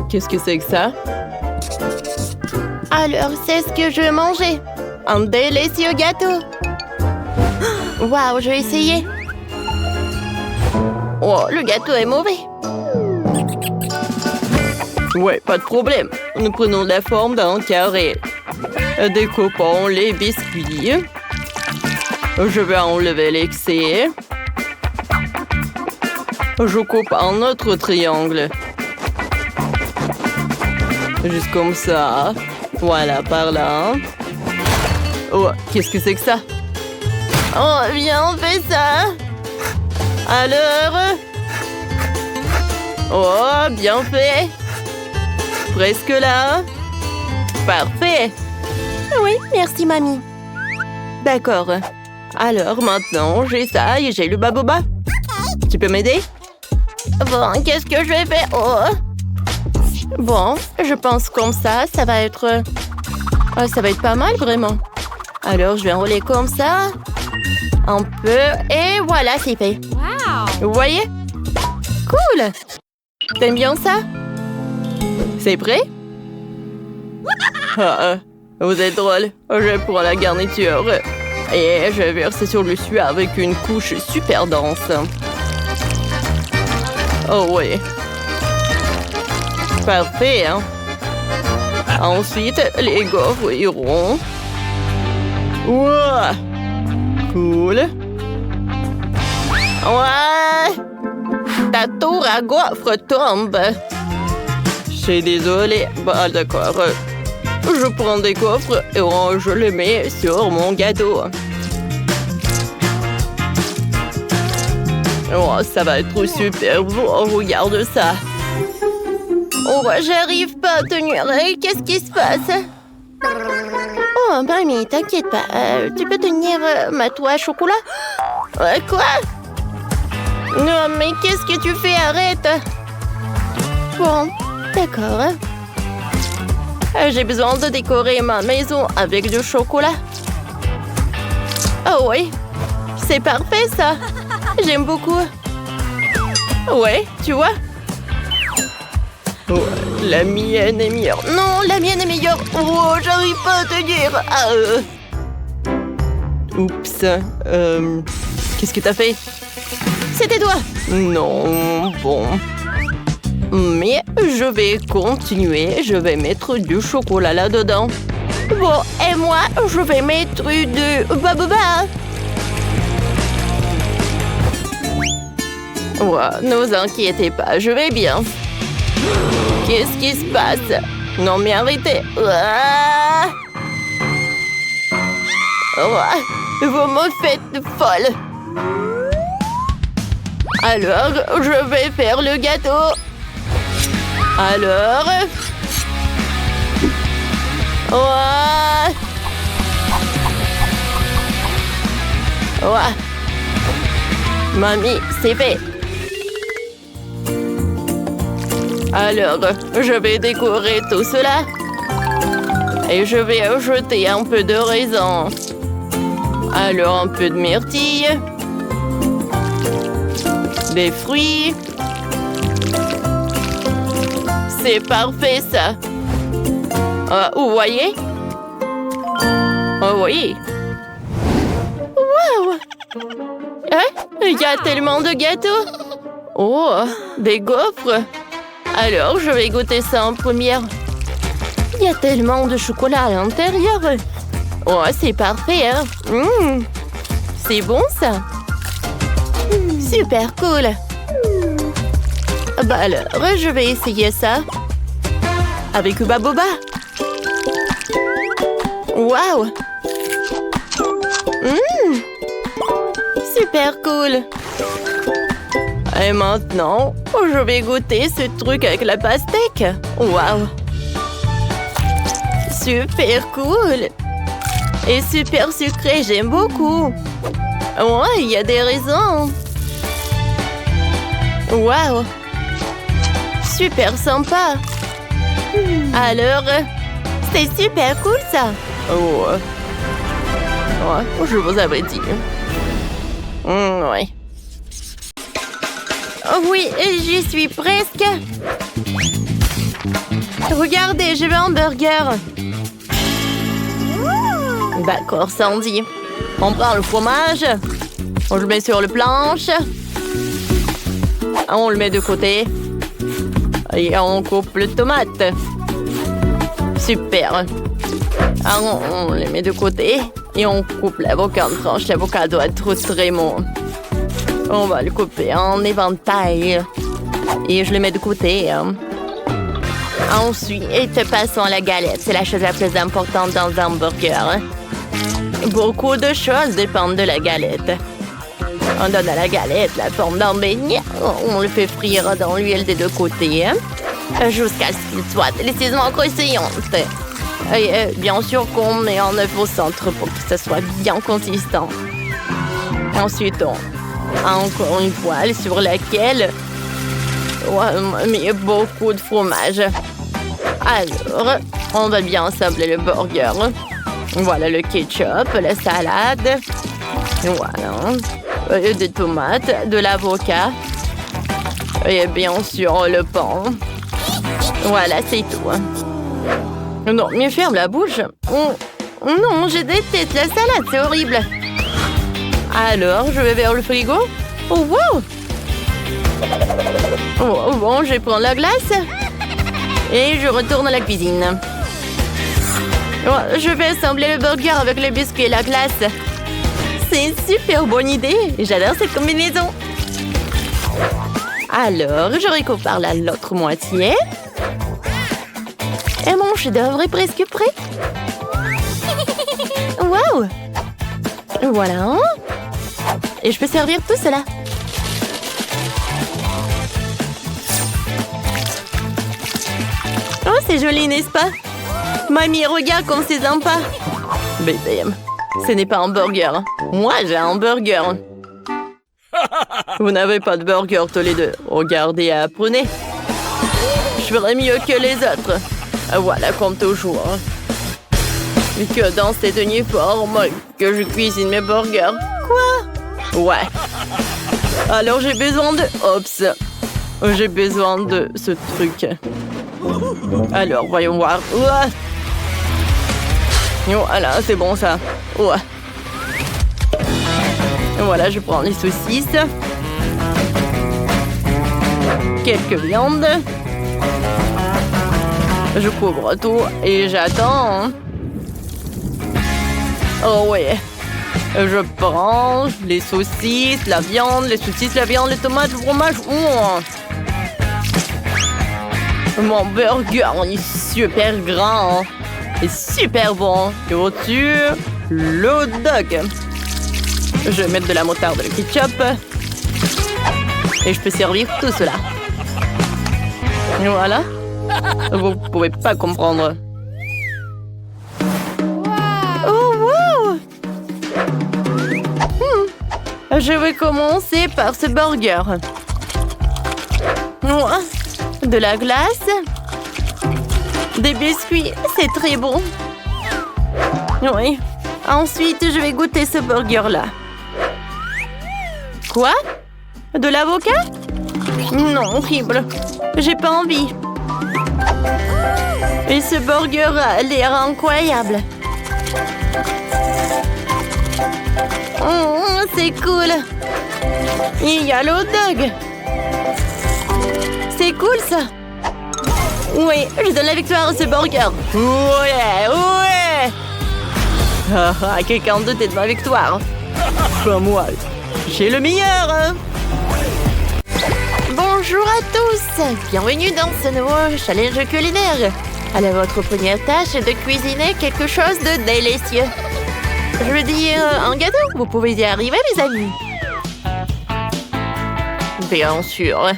Qu'est-ce que c'est que ça? Alors, c'est ce que je vais manger. Un délicieux gâteau. Waouh, je vais essayer. Oh, le gâteau est mauvais. Ouais, pas de problème. Nous prenons la forme d'un carré. Découpons les biscuits. Je vais enlever l'excès. Je coupe un autre triangle. Juste comme ça. Voilà, par là. Oh, qu'est-ce que c'est que ça? Oh, viens, on fait ça. Alors? Oh, bien fait. Presque là. Parfait. Oui, merci, mamie. D'accord. Alors, maintenant, j'ai ça et j'ai le baboba. Tu peux m'aider? Bon, qu'est-ce que je vais faire? Oh. Bon, je pense comme ça va être... ça va être pas mal, vraiment. Alors, je vais enrouler comme ça. Un peu. Et voilà, c'est fait. Wow! Vous voyez? Cool! T'aimes bien ça? C'est prêt? Vous êtes drôle. Je prends la garniture. Et je verse sur le dessus avec une couche super dense. Oh oui. Parfait, hein? Ensuite, les gaufres iront. Ouah! Cool. Ouais! Ta tour à gaufres tombe. Je suis désolée. Bah, d'accord. Je prends des gaufres et je les mets sur mon gâteau. Oh, ça va être super beau. Regarde ça. Oh, j'arrive pas à tenir. Qu'est-ce qui se passe? Oh, mamie, t'inquiète pas. Tu peux tenir ma toile à chocolat? Quoi? Non, mais qu'est-ce que tu fais? Arrête! Bon, d'accord. J'ai besoin de décorer ma maison avec du chocolat. Oh oui, c'est parfait ça. J'aime beaucoup. Ouais, tu vois? Oh, la mienne est meilleure. Non, la mienne est meilleure. Oh, j'arrive pas à tenir. Oups. Qu'est-ce que t'as fait? C'était toi. Non, bon. Mais je vais continuer. Je vais mettre du chocolat là-dedans. Bon, et moi, je vais mettre du baboba. Ouais, ne vous inquiétez pas, je vais bien. Qu'est-ce qui se passe? Non, mais arrêtez. Vous me faites folle. Alors, je vais faire le gâteau. Alors... Ouais. Mamie, c'est fait. Alors, je vais décorer tout cela. Et je vais ajouter un peu de raisin. Alors, un peu de myrtille. Des fruits. C'est parfait, ça. Vous voyez? Oh oui. Wow! Il y a tellement de gâteaux. Oh, des gaufres. Alors, je vais goûter ça en première. Il y a tellement de chocolat à l'intérieur. Oh, c'est parfait, hein? C'est bon, ça? Super cool. Bah alors, je vais essayer ça. Avec le baboba. Waouh! Super cool. Et maintenant, je vais goûter ce truc avec la pastèque. Waouh! Super cool. Et super sucré, j'aime beaucoup. Ouais, il y a des raisins. Waouh! Super sympa. Alors, c'est super cool ça. Ouais, je vous avais dit. Ouais. Oui, j'y suis presque. Regardez, je veux un burger. D'accord, Sandy. On prend le fromage. On le met sur le planche. On le met de côté. Et on coupe le tomate. Super. Alors, on les met de côté. Et on coupe l'avocat en tranches. L'avocat doit être très mou. On va le couper en éventail. Et je le mets de côté. Ensuite, passons à la galette. C'est la chose la plus importante dans un burger. Beaucoup de choses dépendent de la galette. On donne à la galette la forme d'un beignet. On le fait frire dans l'huile des deux côtés. Jusqu'à ce qu'il soit délicieusement croustillant. Et bien sûr qu'on met en œuf au centre pour que ce soit bien consistant. Ensuite, on a encore une poêle sur laquelle on met beaucoup de fromage. Alors, on va bien assembler le burger. Voilà le ketchup, la salade. Voilà. Des tomates, de l'avocat. Et bien sûr, le pain. Voilà, c'est tout. Non, mais ferme la bouche. Non, je déteste la salade, c'est horrible. Alors, je vais vers le frigo. Oh, wow! Oh, bon, je vais prendre la glace. Et je retourne à la cuisine. Oh, je vais assembler le burger avec le biscuit et la glace. C'est une super bonne idée. J'adore cette combinaison. Alors, je recoupe par l'autre moitié. Et mon chef-d'œuvre est presque prêt. Wow! Voilà. Et je peux servir tout cela. Oh, c'est joli, n'est-ce pas? Mamie, regarde comme c'est sympa. Bébé, ce n'est pas un burger. Moi, j'ai un burger. Vous n'avez pas de burger tous les deux. Regardez et apprenez. Je ferai mieux que les autres. Voilà, comme toujours. Et que dans cette uniforme, que je cuisine mes burgers. Quoi? Ouais. Alors j'ai besoin de... Oups. J'ai besoin de ce truc. Alors, voyons voir. Ouais. Voilà, c'est bon ça. Ouais. Voilà, je prends les saucisses. Quelques viandes. Je couvre tout et j'attends. Oh ouais. Je prends les saucisses, la viande, les saucisses, la viande, les tomates, le fromage. Mon burger, il est super grand et super bon. Et au-dessus, le hot dog. Je vais mettre de la moutarde, le ketchup. Et je peux servir tout cela. Voilà. Vous ne pouvez pas comprendre. Oh, wow! Je vais commencer par ce burger. De la glace. Des biscuits, c'est très bon. Oui. Ensuite, je vais goûter ce burger-là. Quoi? De l'avocat? Non, horrible. J'ai pas envie. Et ce burger a l'air incroyable. Oh, c'est cool. Il y a le hot dog. C'est cool, ça. Oui, je donne la victoire à ce burger. Ouais, ouais. Quelqu'un doutait de ma victoire. Pas moi. J'ai le meilleur. Bonjour à tous. Bienvenue dans ce nouveau challenge culinaire. Alors, votre première tâche est de cuisiner quelque chose de délicieux. Je veux dire, un gâteau. Vous pouvez y arriver, mes amis. Bien sûr.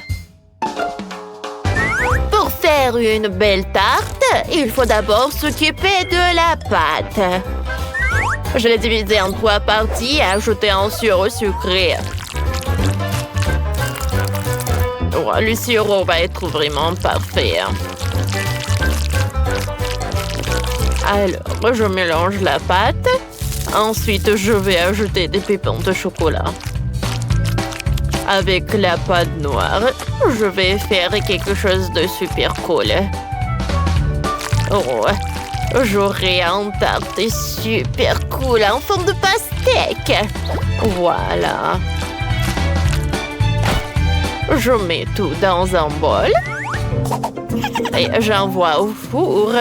Pour faire une belle tarte, il faut d'abord s'occuper de la pâte. Je l'ai divisée en 3 parties et ajouté un sirop sucré. Oh, le sirop va être vraiment parfait. Alors, je mélange la pâte. Ensuite, je vais ajouter des pépins de chocolat. Avec la pâte noire, je vais faire quelque chose de super cool. Oh, j'aurai un tarte super cool en forme de pastèque. Voilà. Je mets tout dans un bol. Et j'envoie au four.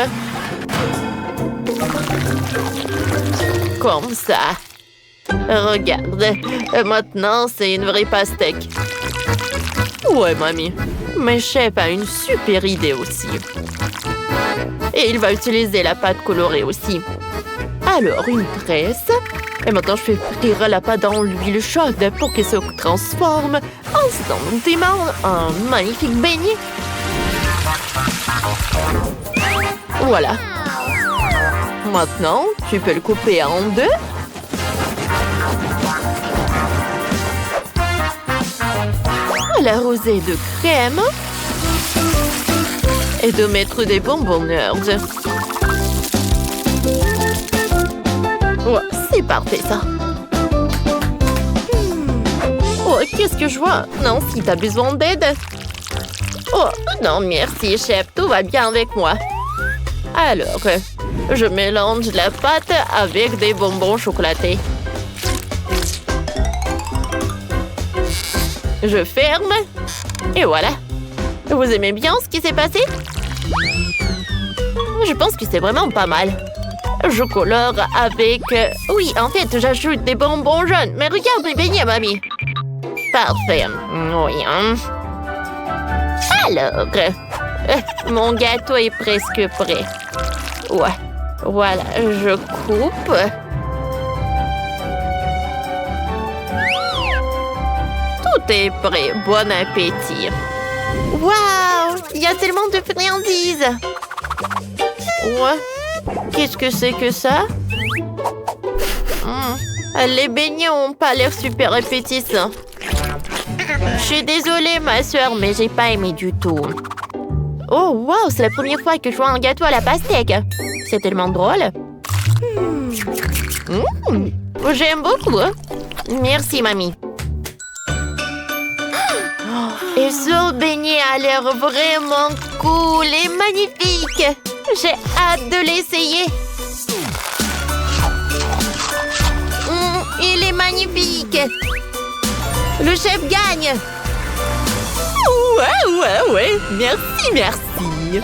Comme ça. Regarde, maintenant c'est une vraie pastèque. Ouais, mamie. Mais chef a une super idée aussi. Et il va utiliser la pâte colorée aussi. Alors, une tresse. Et maintenant, je fais frire la pâte dans l'huile chaude pour qu'elle se transforme instantanément en magnifique beignet. Voilà. Maintenant, tu peux le couper en deux. L'arroser de crème. Et de mettre des bonbons nerds. Ouais, c'est parfait ça. Oh, qu'est-ce que je vois? Non, si t'as besoin d'aide. Oh, non, merci, chef. Tout va bien avec moi. Alors, je mélange la pâte avec des bonbons chocolatés. Je ferme. Et voilà. Vous aimez bien ce qui s'est passé? Je pense que c'est vraiment pas mal. Je colore avec... Oui, en fait, j'ajoute des bonbons jaunes. Mais regarde mes beignets, mamie. Parfait. Oui. Alors, mon gâteau est presque prêt. Ouais. Voilà, je coupe. Tout est prêt. Bon appétit. Waouh! Il y a tellement de friandises! Ouais. Qu'est-ce que c'est que ça? Les beignets ont pas l'air super appétissants. Je suis désolée, ma soeur, mais j'ai pas aimé du tout. Oh, waouh! C'est la première fois que je vois un gâteau à la pastèque. C'est tellement drôle. J'aime beaucoup. Merci, mamie. Et ce beignet a l'air vraiment cool et magnifique. J'ai hâte de l'essayer. Il est magnifique. Le chef gagne. Ouais. Merci.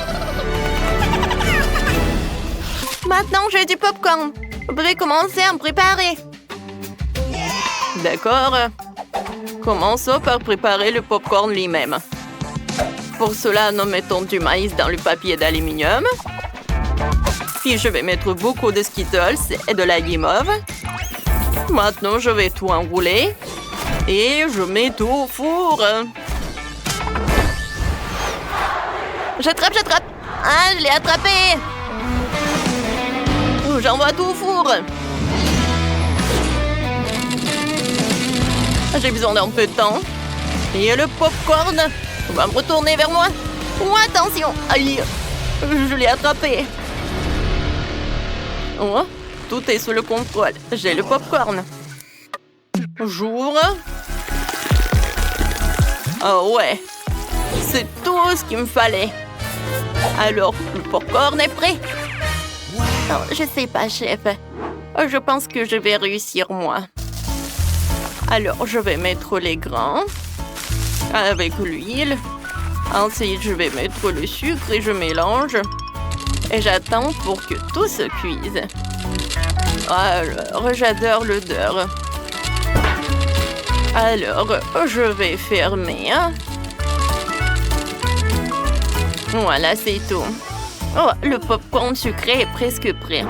Maintenant, j'ai du popcorn. Vous pouvez commencer à me préparer. D'accord. Commençons par préparer le popcorn lui-même. Pour cela, nous mettons du maïs dans le papier d'aluminium. Puis je vais mettre beaucoup de Skittles et de la guimauve. Maintenant, je vais tout enrouler. Et je mets tout au four. J'attrape. Ah, je l'ai attrapé. J'envoie tout au four. J'ai besoin d'un peu de temps. Et le popcorn va me retourner vers moi. Oh, attention. Aïe, je l'ai attrapé. Oh, tout est sous le contrôle. J'ai le popcorn. J'ouvre. Oh ouais, c'est tout ce qu'il me fallait. Alors, le popcorn est prêt. Oh, je sais pas, chef. Je pense que je vais réussir, moi. Alors, je vais mettre les grains avec l'huile. Ensuite, je vais mettre le sucre et je mélange. Et j'attends pour que tout se cuise. Alors, j'adore l'odeur. Alors, je vais fermer. Voilà, c'est tout. Oh, le popcorn sucré est presque prêt.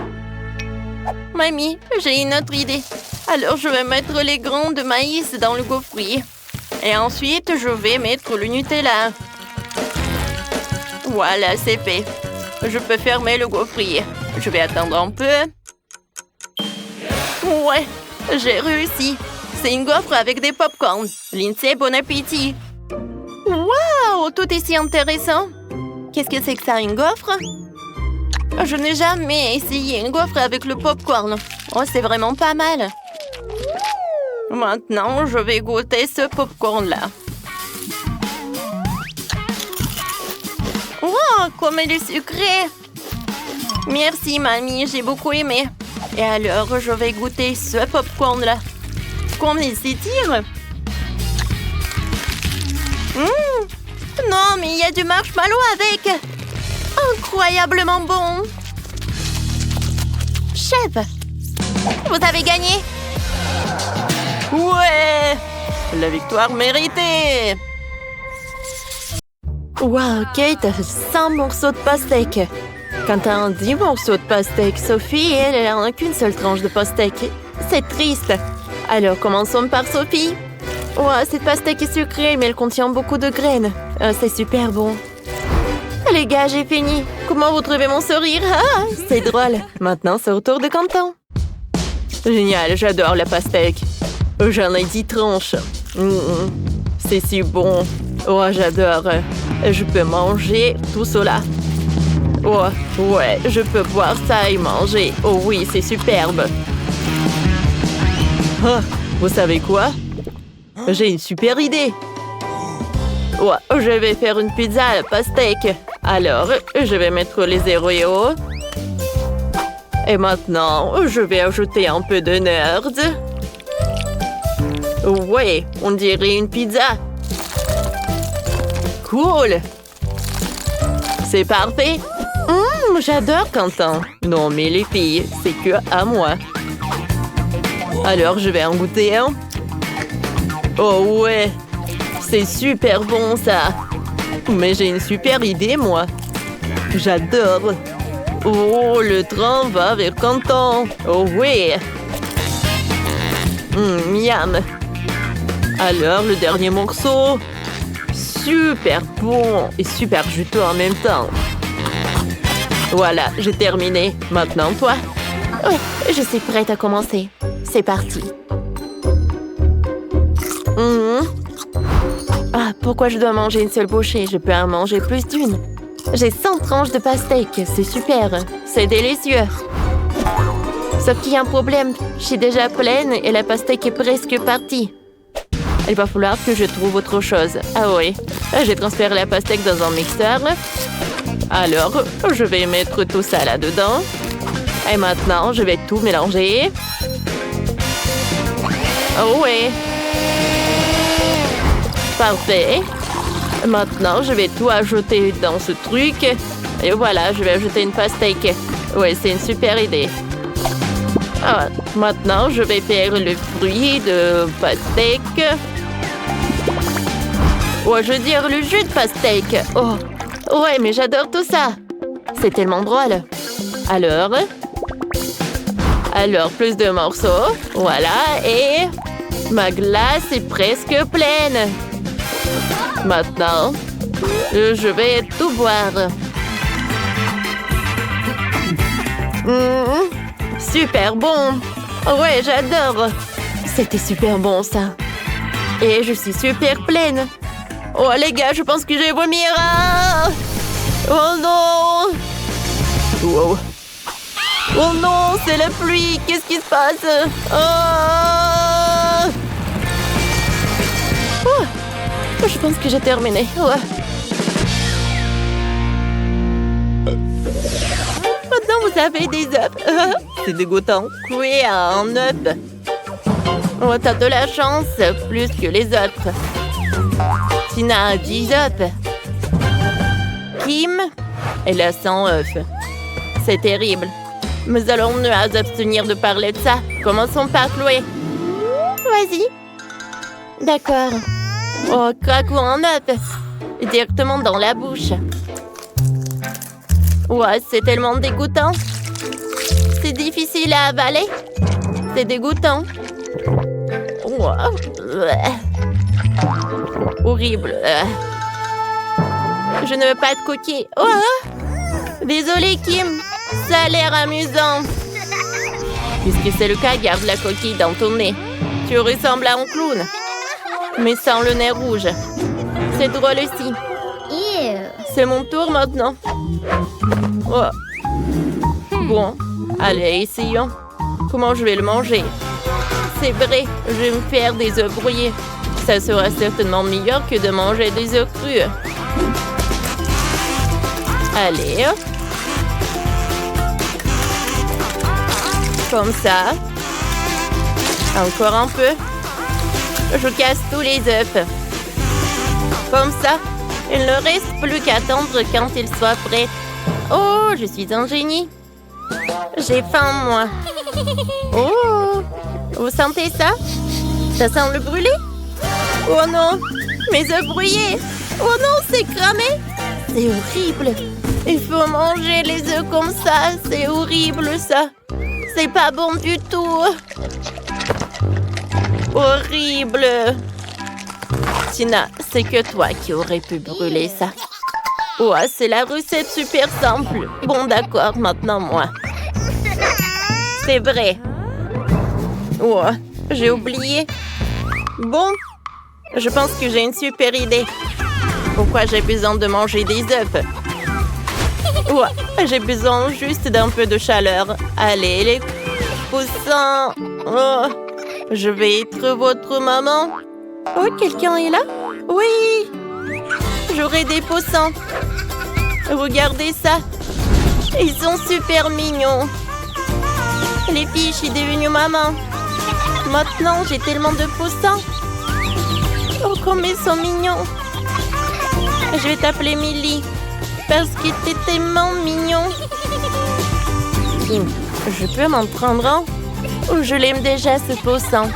Mamie, j'ai une autre idée. Alors, je vais mettre les grains de maïs dans le gaufrier. Et ensuite, je vais mettre le Nutella. Voilà, c'est fait. Je peux fermer le gaufrier. Je vais attendre un peu. Ouais, j'ai réussi. C'est une gaufre avec des popcorn. Lindsay, bon appétit. Waouh, tout est si intéressant. Qu'est-ce que c'est que ça, une gaufre? Je n'ai jamais essayé une gaufre avec le popcorn. Oh, c'est vraiment pas mal. Maintenant, je vais goûter ce popcorn-là. Oh, comme il est sucré! Merci, mamie, j'ai beaucoup aimé. Et alors, je vais goûter ce popcorn-là. Comme il s'étire. Non, mais il y a du marshmallow avec. Incroyablement bon. Chef, vous avez gagné. Ouais! La victoire méritée! Wow, Kate, 100 morceaux de pastèque. Quand t'as un 10 morceaux de pastèque, Sophie, elle en a qu'une seule tranche de pastèque. C'est triste. Alors, commençons par Sophie. Wow, cette pastèque est sucrée, mais elle contient beaucoup de graines. C'est super bon. Les gars, j'ai fini. Comment vous trouvez mon sourire? Ah, c'est drôle. Maintenant, c'est au tour de Quentin. Génial, j'adore la pastèque. J'en ai 10 tranches. C'est si bon. Oh, j'adore. Je peux manger tout cela. Oh, ouais, je peux boire ça et manger. Oh oui, c'est superbe. Oh, vous savez quoi? J'ai une super idée. Oh, je vais faire une pizza à la pastèque. Alors, je vais mettre les Oreos. Et maintenant, je vais ajouter un peu de nerds. Ouais, on dirait une pizza. Cool. C'est parfait. J'adore Quentin. Non, mais les filles, c'est que à moi. Alors, je vais en goûter un. Oh ouais, c'est super bon ça. Mais j'ai une super idée, moi. J'adore. Oh, le train va vers Quentin. Oh oui. Miam. Alors, le dernier morceau. Super bon et super juteux en même temps. Voilà, j'ai terminé. Maintenant, toi? Oui, je suis prête à commencer. C'est parti. Ah, pourquoi je dois manger une seule bouchée? Je peux en manger plus d'une. J'ai 100 tranches de pastèque. C'est super. C'est délicieux. Sauf qu'il y a un problème. Je suis déjà pleine et la pastèque est presque partie. Il va falloir que je trouve autre chose. Ah oui. J'ai transféré la pastèque dans un mixeur. Alors, je vais mettre tout ça là-dedans. Et maintenant, je vais tout mélanger. Oh oui. Parfait. Maintenant, je vais tout ajouter dans ce truc. Et voilà, je vais ajouter une pastèque. Oui, c'est une super idée. Ah, maintenant, je vais faire le fruit de pastèque. Ouais, je veux dire le jus de pastèque. Oh, ouais, mais j'adore tout ça. C'est tellement drôle. Alors, plus de morceaux. Voilà, et ma glace est presque pleine. Maintenant, je vais tout boire. Super bon. Ouais, j'adore. C'était super bon, ça. Et je suis super pleine. Oh, les gars, je pense que je vais vomir. Ah! Oh non! Wow. Oh non, c'est la pluie. Qu'est-ce qui se passe? Oh! Oh! Je pense que j'ai terminé. Ouais. Maintenant, vous avez des œufs. C'est dégoûtant. Oui, un œuf. Oh, t'as de la chance, plus que les autres. Tina a 10 œufs. Kim, elle a 100 œufs. C'est terrible. Nous allons nous abstenir de parler de ça. Commençons par Chloé. Vas-y. D'accord. Oh, craquons un œuf. Directement dans la bouche. Ouais, c'est tellement dégoûtant. C'est difficile à avaler. C'est dégoûtant. Wow. Horrible. Je ne veux pas de coquille. Oh! Désolée, Kim. Ça a l'air amusant. Puisque c'est le cas, garde la coquille dans ton nez. Tu ressembles à un clown. Mais sans le nez rouge. C'est drôle aussi. C'est mon tour maintenant. Oh. Bon, allez, essayons. Comment je vais le manger? c'est vrai, je vais me faire des œufs brouillés. Ça sera certainement meilleur que de manger des œufs crus. Allez. Comme ça. Encore un peu. Je casse tous les œufs. Comme ça. Il ne reste plus qu'à attendre quand il soit prêt. Oh, je suis un génie. J'ai faim, moi. Oh, vous sentez ça? Ça sent le brûlé? Oh non, mes œufs brouillés. Oh non, c'est cramé. C'est horrible. Il faut manger les œufs comme ça. C'est horrible, ça. C'est pas bon du tout. Horrible. Tina, c'est que toi qui aurais pu brûler ça. Ouais, c'est la recette super simple. Bon, d'accord, maintenant moi. C'est vrai. Ouais, j'ai oublié. Bon, je pense que j'ai une super idée. Pourquoi j'ai besoin de manger des œufs? Ouais, j'ai besoin juste d'un peu de chaleur. Allez, les poussins. Oh, je vais être votre maman. Oh, quelqu'un est là? Oui! J'aurai des poussins. Regardez ça. Ils sont super mignons. Les filles, je suis devenue maman. Maintenant, j'ai tellement de poussins. Oh, comme ils sont mignons. Je vais t'appeler Millie. Parce que t'es tellement mignon. Kim, je peux m'en prendre un? Oh, je l'aime déjà, ce poussin.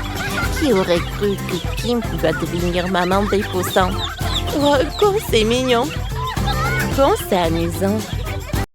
Qui aurait cru que Kim pouvait devenir maman des poussins? Oh, comme c'est mignon. Comme c'est amusant.